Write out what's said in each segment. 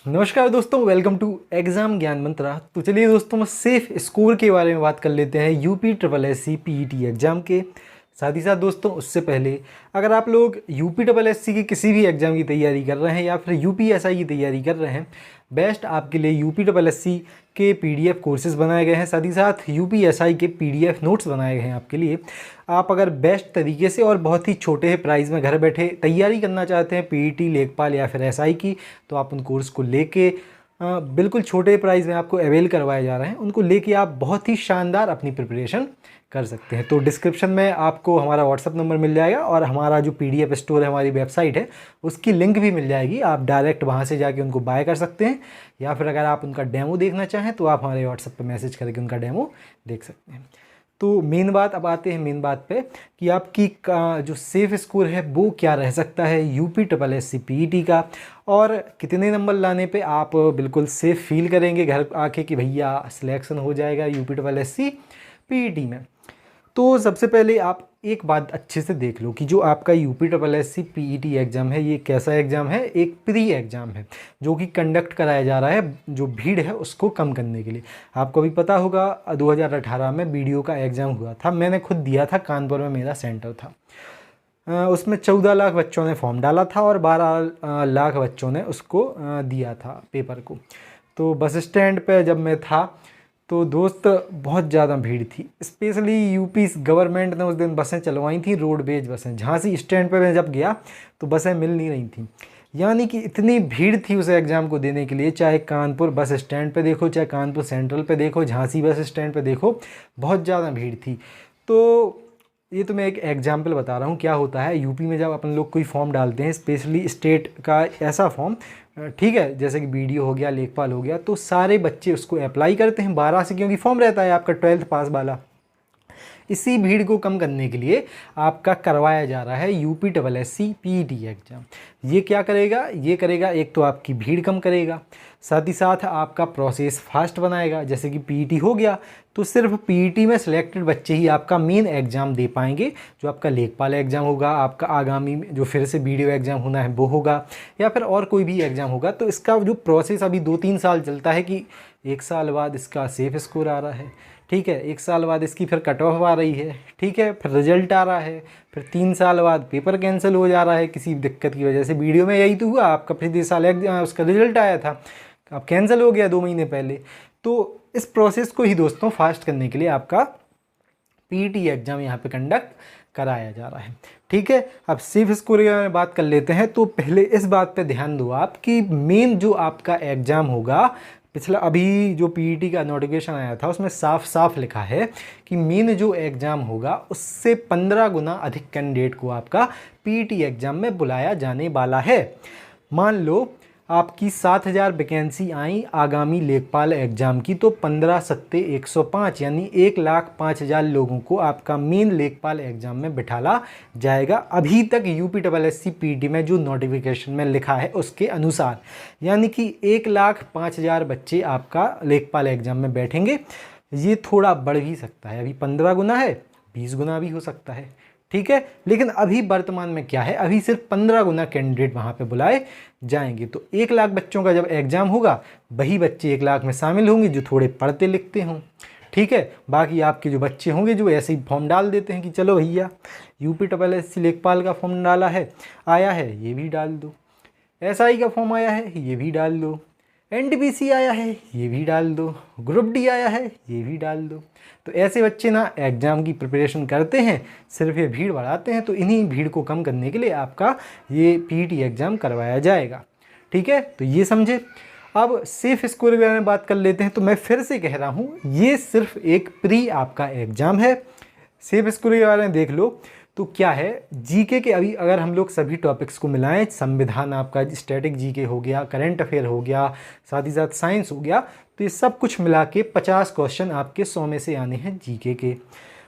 नमस्कार दोस्तों, welcome to exam ज्ञान मंत्रा। तो चलिए दोस्तों, सेफ स्कोर के बारे में बात कर लेते हैं UP triple S C PET exam के। साथ ही साथ दोस्तों, उससे पहले अगर आप लोग यूपी ट्रिपल एस सी की किसी भी एग्ज़ाम की तैयारी कर रहे हैं या फिर यूपीएसआई की तैयारी कर रहे हैं, बेस्ट आपके लिए यूपी ट्रिपल एस सी के पीडीएफ कोर्सेज बनाए गए हैं। साथ ही साथ यूपीएसआई के पीडीएफ नोट्स बनाए गए हैं आपके लिए। आप अगर बेस्ट तरीके से और बहुत ही छोटे प्राइस में घर बैठे तैयारी करना चाहते हैं पीईटी, लेखपाल या फिर एसआई की, तो आप उन कोर्स को लेके बिल्कुल छोटे प्राइस में आपको अवेल करवाए जा रहे हैं। उनको लेके आप बहुत ही शानदार अपनी प्रिपरेशन कर सकते हैं। तो डिस्क्रिप्शन में आपको हमारा व्हाट्सअप नंबर मिल जाएगा और हमारा जो पीडीएफ स्टोर है, हमारी वेबसाइट है, उसकी लिंक भी मिल जाएगी। आप डायरेक्ट वहाँ से जाके उनको बाय कर सकते हैं, या फिर अगर आप उनका डेमो देखना चाहें तो आप हमारे व्हाट्सएप पर मैसेज करके उनका डेमो देख सकते हैं। तो मेन बात, अब आते हैं मेन बात पे कि आपकी जो सेफ स्कोर है वो क्या रह सकता है UP triple S C PET का, और कितने नंबर लाने पे आप बिल्कुल सेफ फील करेंगे घर आके कि भैया सिलेक्शन हो जाएगा UP triple S C PET में। तो सबसे पहले आप एक बात अच्छे से देख लो कि जो आपका UP triple S C PET exam है, ये कैसा एग्ज़ाम है। एक प्री एग्ज़ाम है जो कि कंडक्ट कराया जा रहा है जो भीड़ है उसको कम करने के लिए। आपको भी पता होगा 2018 में बीडीओ का एग्ज़ाम हुआ था, मैंने खुद दिया था, कानपुर में मेरा सेंटर था। उसमें 14 लाख बच्चों ने फॉर्म डाला था और 12 लाख बच्चों ने उसको दिया था पेपर को। तो बस स्टैंड पर जब मैं था तो दोस्त बहुत ज़्यादा भीड़ थी। स्पेशली यूपी गवर्नमेंट ने उस दिन बसें चलवाई थी, रोडवेज बसें। झांसी स्टैंड पे मैं जब गया तो बसें मिल नहीं रही थी, यानी कि इतनी भीड़ थी उस एग्ज़ाम को देने के लिए। चाहे कानपुर बस स्टैंड पे देखो, चाहे कानपुर सेंट्रल पे देखो, झांसी बस स्टैंड पे देखो, बहुत ज़्यादा भीड़ थी। तो ये तो मैं एक एग्जाम्पल बता रहा हूँ क्या होता है यूपी में जब अपन लोग कोई फॉर्म डालते हैं, स्पेशली स्टेट का ऐसा फॉर्म, ठीक है, जैसे कि बीडीओ हो गया, लेखपाल हो गया, तो सारे बच्चे उसको अप्लाई करते हैं 12 से, क्योंकि फॉर्म रहता है आपका 12th पास वाला। इसी भीड़ को कम करने के लिए आपका करवाया जा रहा है UP triple S C PET exam. ये क्या करेगा? ये करेगा, एक तो आपकी भीड़ कम करेगा, साथ ही साथ आपका प्रोसेस फास्ट बनाएगा। जैसे कि पीईटी हो गया तो सिर्फ पीईटी में सिलेक्टेड बच्चे ही आपका मेन एग्ज़ाम दे पाएंगे। जो आपका लेखपाल एग्ज़ाम होगा, आपका आगामी जो फिर से बीडीओ एग्ज़ाम होना है वो होगा, या फिर और कोई भी एग्ज़ाम होगा, तो इसका जो प्रोसेस अभी 2-3 साल चलता है कि 1 साल बाद इसका सेफ स्कोर आ रहा है, ठीक है, 1 साल बाद इसकी फिर कट ऑफ आ रही है, ठीक है, फिर रिजल्ट आ रहा है, फिर 3 साल बाद पेपर कैंसिल हो जा रहा है किसी दिक्कत की वजह से। वीडियो में यही तो हुआ, आपका पिछले साल उसका रिजल्ट आया था, अब कैंसिल हो गया 2 महीने पहले। तो इस प्रोसेस को ही दोस्तों फास्ट करने के लिए आपका पीईटी एग्ज़ाम यहाँ पे कंडक्ट कराया जा रहा है, ठीक है। अब सेफ स्कोर के बारे में बात कर लेते हैं। तो पहले इस बात पे ध्यान दो आप कि मेन जो आपका एग्ज़ाम होगा, पिछला अभी जो पीईटी का नोटिफिकेशन आया था उसमें साफ साफ लिखा है कि मेन जो एग्ज़ाम होगा उससे 15 गुना अधिक कैंडिडेट को आपका पीईटी एग्ज़ाम में बुलाया जाने वाला है। मान लो आपकी 7000 वैकेंसी आई आगामी लेखपाल एग्ज़ाम की, तो 15 सत्ते 105 यानी 1,05,000 लोगों को आपका मेन लेखपाल एग्ज़ाम में बिठाला जाएगा। अभी तक UP triple S C PET में जो नोटिफिकेशन में लिखा है उसके अनुसार, यानी कि 1,05,000 बच्चे आपका लेखपाल एग्ज़ाम में बैठेंगे। ये थोड़ा बढ़ भी सकता है, अभी 15 गुना है, 20 गुना भी हो सकता है, ठीक है। लेकिन अभी वर्तमान में क्या है, अभी सिर्फ 15 गुना कैंडिडेट वहाँ पे बुलाए जाएंगे। तो 1 लाख बच्चों का जब एग्ज़ाम होगा, वही बच्चे 1 लाख में शामिल होंगे जो थोड़े पढ़ते लिखते हों, ठीक है। बाकी आपके जो बच्चे होंगे जो ऐसे ही फॉर्म डाल देते हैं कि चलो भैया यूपी ट्रिपल एस सी लेखपाल का फॉर्म डाला है, आया है, ये भी डाल दो, एसआई का फॉर्म आया है, ये भी डाल दो, एनटीपीसी आया है, ये भी डाल दो, ग्रुप डी आया है, ये भी डाल दो। तो ऐसे बच्चे ना एग्ज़ाम की प्रिपरेशन करते हैं, सिर्फ ये भीड़ बढ़ाते हैं। तो इन्हीं भीड़ को कम करने के लिए आपका ये पीईटी एग्ज़ाम करवाया जाएगा, ठीक है। तो ये समझे। अब सेफ स्कोर के बारे में बात कर लेते हैं। तो मैं फिर से कह रहा हूँ, ये सिर्फ एक प्री आपका एग्ज़ाम है। सेफ स्कोर के बारे में देख लो तो क्या है, जीके के अभी अगर हम लोग सभी टॉपिक्स को मिलाएं, संविधान आपका स्टैटिक जीके हो गया, करंट अफेयर हो गया, साथ ही साथ साइंस हो गया, तो ये सब कुछ मिला के 50 क्वेश्चन आपके 100 में से आने हैं जीके के।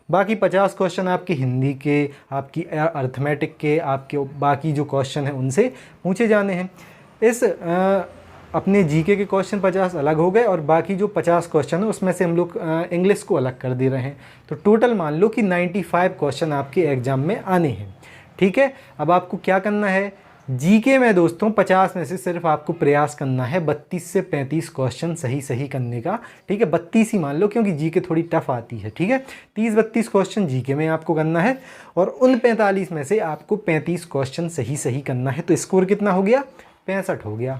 बाकी 50 क्वेश्चन आपके हिंदी के, आपकी अर्थमेटिक के, आपके बाकी जो क्वेश्चन हैं उनसे पूछे जाने हैं। इस अपने जीके के क्वेश्चन 50 अलग हो गए और बाकी जो 50 क्वेश्चन है उसमें से हम लोग इंग्लिश को अलग कर दे रहे हैं। तो टोटल मान लो कि 95 क्वेश्चन आपके एग्ज़ाम में आने हैं, ठीक है। अब आपको क्या करना है, जीके में दोस्तों 50 में से सिर्फ आपको प्रयास करना है 32 से 35 क्वेश्चन सही करने का, ठीक है। 32 ही मान लो क्योंकि जीके थोड़ी टफ आती है, ठीक है। 30-32 क्वेश्चन जीके में आपको करना है और उन 45 में से आपको 35 क्वेश्चन सही करना है। तो स्कोर कितना हो गया? 65 हो गया,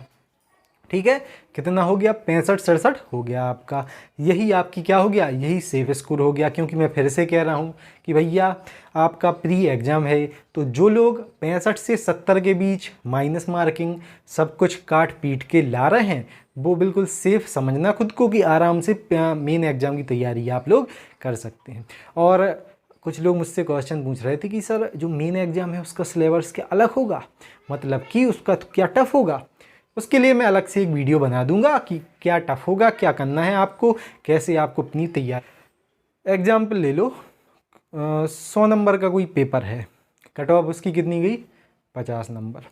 ठीक है। कितना हो गया? 65-67 हो गया आपका। यही आपकी क्या हो गया? यही सेफ स्कोर हो गया। क्योंकि मैं फिर से कह रहा हूँ कि भैया आपका प्री एग्ज़ाम है, तो जो लोग 65 से 70 के बीच माइनस मार्किंग सब कुछ काट पीट के ला रहे हैं, वो बिल्कुल सेफ समझना खुद को कि आराम से मेन एग्ज़ाम की तैयारी आप लोग कर सकते हैं। और कुछ लोग मुझसे क्वेश्चन पूछ रहे थे कि सर जो मेन एग्ज़ाम है उसका सिलेबस क्या अलग होगा, मतलब कि उसका तो क्या टफ होगा? उसके लिए मैं अलग से एक वीडियो बना दूंगा कि क्या टफ होगा, क्या करना है आपको, कैसे आपको अपनी तैयारी। एग्जाम्पल ले लो, 100 नंबर का कोई पेपर है, कट ऑफ उसकी कितनी गई? 50 नंबर।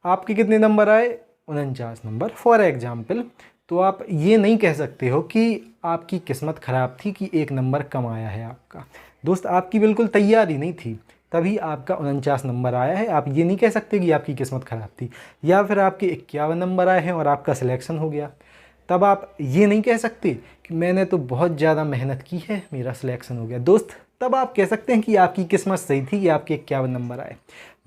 आपके कितने नंबर आए? 49 नंबर फॉर एग्जाम्पल। तो आप ये नहीं कह सकते हो कि आपकी किस्मत ख़राब थी कि 1 नंबर कम आया है आपका। दोस्त आपकी बिल्कुल तैयारी नहीं थी तभी आपका 49 नंबर आया है। आप ये नहीं कह सकते कि आपकी किस्मत ख़राब थी। या फिर आपके 51 नंबर आए हैं और आपका सिलेक्शन हो गया, तब आप ये नहीं कह सकते कि मैंने तो बहुत ज़्यादा मेहनत की है मेरा सिलेक्शन हो गया। दोस्त तब आप कह सकते हैं कि आपकी किस्मत सही थी कि आपके 51 नंबर आए।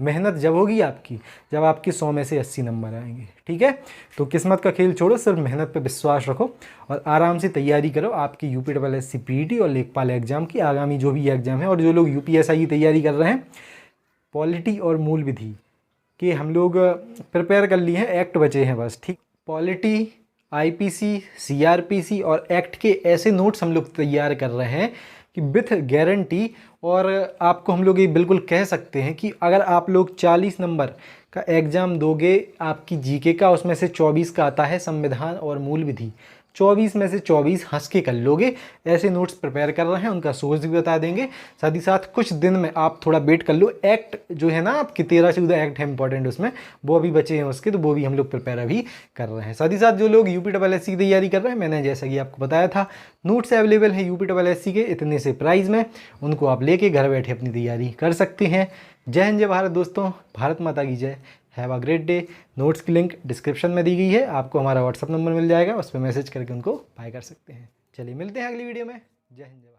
मेहनत जब होगी आपकी, जब आपके 100 में से 80 नंबर आएंगे, ठीक है। तो किस्मत का खेल छोड़ो, सिर्फ मेहनत पे विश्वास रखो और आराम से तैयारी करो आपकी यूपीएससी पीईटी और लेखपाल एग्जाम की, आगामी जो भी एग्जाम है। और जो लोग यूपीएसआई की तैयारी कर रहे हैं, पॉलिटी और मूल विधि के हम लोग प्रिपेयर कर लिए हैं, एक्ट बचे हैं बस, ठीक। पॉलिटी, आईपीसी, सीआरपीसी और एक्ट के ऐसे नोट्स हम लोग तैयार कर रहे हैं कि विथ गारंटी। और आपको हम लोग ये बिल्कुल कह सकते हैं कि अगर आप लोग 40 नंबर का एग्ज़ाम दोगे आपकी जीके का, उसमें से 24 का आता है संविधान और मूल विधि, 24 में से 24 हंस के कर लोगे। ऐसे नोट्स प्रिपेयर कर रहे हैं, उनका सोर्स भी बता देंगे। साथ ही साथ कुछ दिन में आप थोड़ा वेट कर लो। एक्ट जो है ना आपकी 13-14 एक्ट है इंपॉर्टेंट, उसमें वो अभी बचे हैं उसके, तो वो भी हम लोग प्रिपेयर अभी कर रहे हैं। साथ ही साथ जो लोग यूपीएससी की तैयारी कर रहे हैं, मैंने जैसा कि आपको बताया था, नोट्स अवेलेबल है यूपीएससी के इतने से प्राइस में, उनको आप लेके घर बैठे अपनी तैयारी कर सकते हैं। जय हिंद, जय भारत दोस्तों, भारत माता की जय। Have a great day. Notes की लिंक डिस्क्रिप्शन में दी गई है, आपको हमारा व्हाट्सअप नंबर मिल जाएगा, उस पर मैसेज करके उनको बाय कर सकते हैं। चलिए मिलते हैं अगली वीडियो में। जय हिंद।